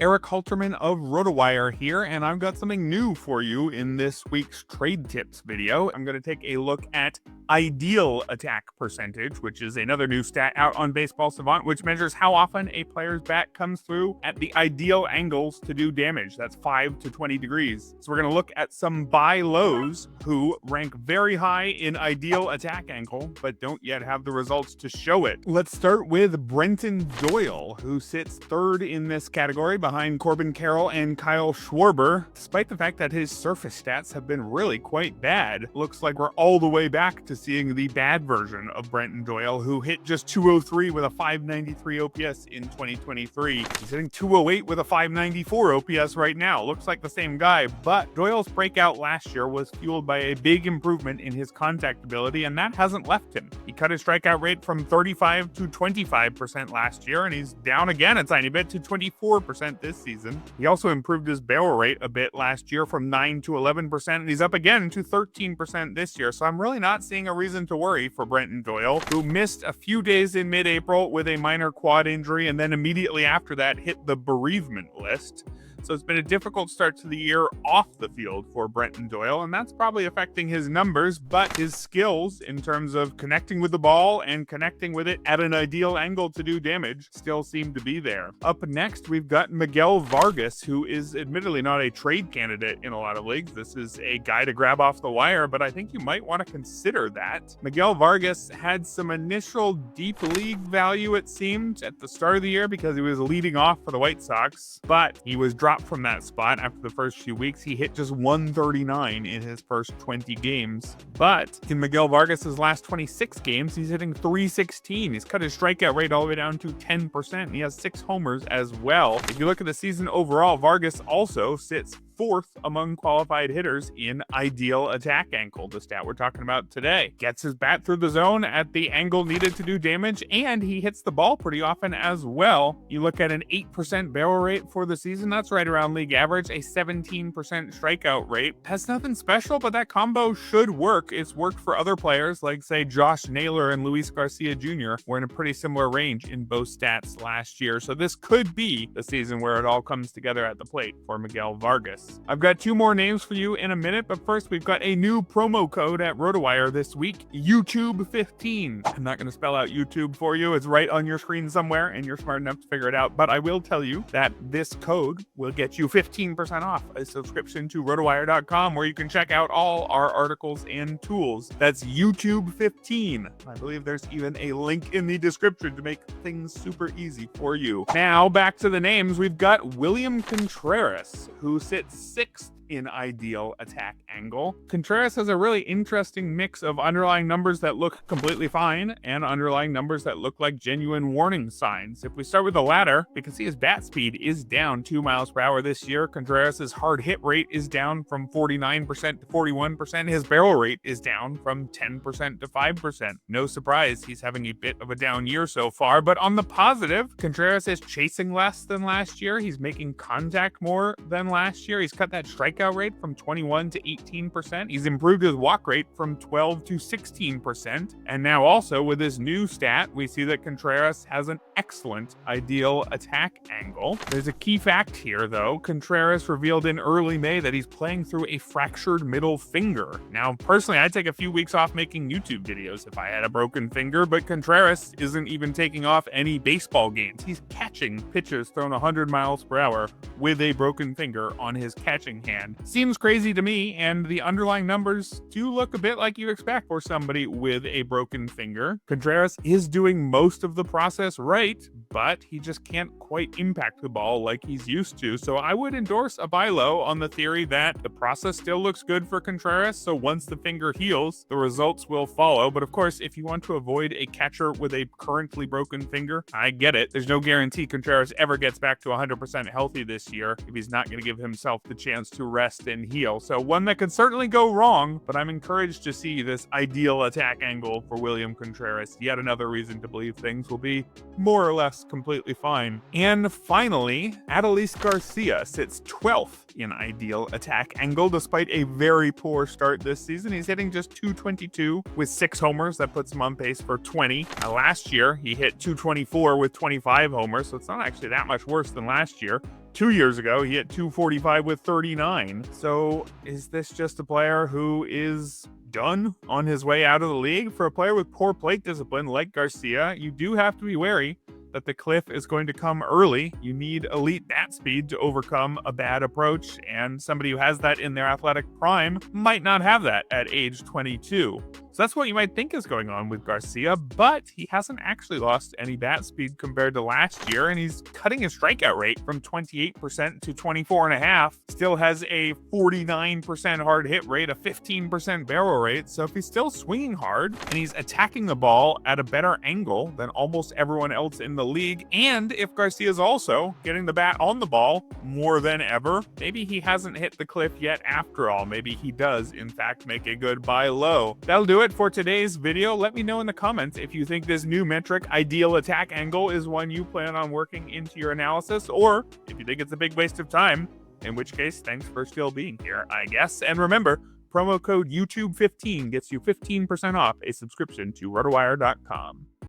Erik Halterman of RotoWire here, and I've got something new for you in this week's trade tips video. I'm going to take a look at ideal attack percentage, which is another new stat out on Baseball Savant, which measures how often a player's bat comes through at the ideal angles to do damage. That's 5 to 20 degrees. So we're going to look at some buy lows who rank very high in ideal attack angle, but don't yet have the results to show it. Let's start with Brenton Doyle, who sits third in this category behind Corbin Carroll and Kyle Schwarber. Despite the fact that his surface stats have been really quite bad, looks like we're all the way back to seeing the bad version of Brenton Doyle, who hit just 203 with a 593 OPS in 2023. He's hitting 208 with a 594 OPS right now. Looks like the same guy, but Doyle's breakout last year was fueled by a big improvement in his contact ability, and that hasn't left him. He cut his strikeout rate from 35 to 25% last year, and he's down again a tiny bit to 24% this season. He also improved his barrel rate a bit last year from 9 to 11%, and he's up again to 13% this year. So I'm really not seeing a reason to worry for Brenton Doyle, who missed a few days in mid-April with a minor quad injury, and then immediately after that hit the bereavement list. So it's been a difficult start to the year off the field for Brenton Doyle, and that's probably affecting his numbers, but his skills in terms of connecting with the ball and connecting with it at an ideal angle to do damage still seem to be there. Up next, we've got Miguel Vargass, who is admittedly not a trade candidate in a lot of leagues. This is a guy to grab off the wire, but I think you might want to consider that. Miguel Vargass had some initial deep league value, it seemed, at the start of the year because he was leading off for the White Sox, but he was dropped from that spot after the first few weeks. He hit just 139 in his first 20 games. But in Miguel Vargass's last 26 games, he's hitting 316. He's cut his strikeout rate all the way down to 10%. He has 6 homers as well. If you look at the season overall, Vargass also sits fourth among qualified hitters in ideal attack angle, the stat we're talking about today. Gets his bat through the zone at the angle needed to do damage, and he hits the ball pretty often as well. You look at an 8% barrel rate for the season, that's right around league average. A 17% strikeout rate. Has nothing special, but that combo should work. It's worked for other players like, say, Josh Naylor and Adolis García Jr. were in a pretty similar range in both stats last year. So this could be the season where it all comes together at the plate for Miguel Vargass. I've got 2 more names for you in a minute, but first we've got a new promo code at RotoWire this week, YouTube15. I'm not going to spell out YouTube for you. It's right on your screen somewhere, and you're smart enough to figure it out. But I will tell you that this code will get you 15% off a subscription to RotoWire.com, where you can check out all our articles and tools. That's YouTube15. I believe there's even a link in the description to make things super easy for you. Now, back to the names. We've got William Contreras, who sits 6th in ideal attack angle. Contreras has a really interesting mix of underlying numbers that look completely fine and underlying numbers that look like genuine warning signs. If we start with the latter, we can see his bat speed is down 2 miles per hour this year. Contreras' hard hit rate is down from 49% to 41%. His barrel rate is down from 10% to 5%. No surprise, he's having a bit of a down year so far, but on the positive, Contreras is chasing less than last year. He's making contact more than last year. He's cut that strikeout rate from 21 to 18%. He's improved his walk rate from 12 to 16%. And now also with this new stat, we see that Contreras has an excellent ideal attack angle. There's a key fact here though. Contreras revealed in early May that he's playing through a fractured middle finger. Now, personally, I'd take a few weeks off making YouTube videos if I had a broken finger, but Contreras isn't even taking off any baseball games. He's catching pitches thrown 100 miles per hour with a broken finger on his catching hand. Seems crazy to me, and the underlying numbers do look a bit like you expect for somebody with a broken finger. Contreras is doing most of the process right, but he just can't quite impact the ball like he's used to. So I would endorse a buy low on the theory that the process still looks good for Contreras, so once the finger heals, the results will follow. But of course, if you want to avoid a catcher with a currently broken finger, I get it. There's no guarantee Contreras ever gets back to 100% healthy this year if he's not going to give himself the chance to rest and heal. So one that could certainly go wrong, but I'm encouraged to see this ideal attack angle for William Contreras. Yet another reason to believe things will be more or less completely fine. And finally, Adolis García sits 12th in ideal attack angle despite a very poor start this season. He's hitting just 222 with 6 homers. That puts him on pace for 20. Last year, he hit 224 with 25 homers, so it's not actually that much worse than last year. 2 years ago, he hit 245 with 39. So is this just a player who is done on his way out of the league? For a player with poor plate discipline like Garcia, you do have to be wary that the cliff is going to come early. You need elite bat speed to overcome a bad approach, and somebody who has that in their athletic prime might not have that at age 22. So that's what you might think is going on with Garcia, but he hasn't actually lost any bat speed compared to last year, and he's cutting his strikeout rate from 28% to 24.5%. Still has a 49% hard hit rate, a 15% barrel rate. So if he's still swinging hard and he's attacking the ball at a better angle than almost everyone else in the league, and if Garcia's also getting the bat on the ball more than ever, maybe he hasn't hit the cliff yet after all. Maybe he does, in fact, make a good buy low. That'll do it for today's video. Let me know in the comments if you think this new metric, ideal attack angle, is one you plan on working into your analysis, or if you think it's a big waste of time, in which case, thanks for still being here, I guess. And remember, promo code YouTube15 gets you 15% off a subscription to RotoWire.com.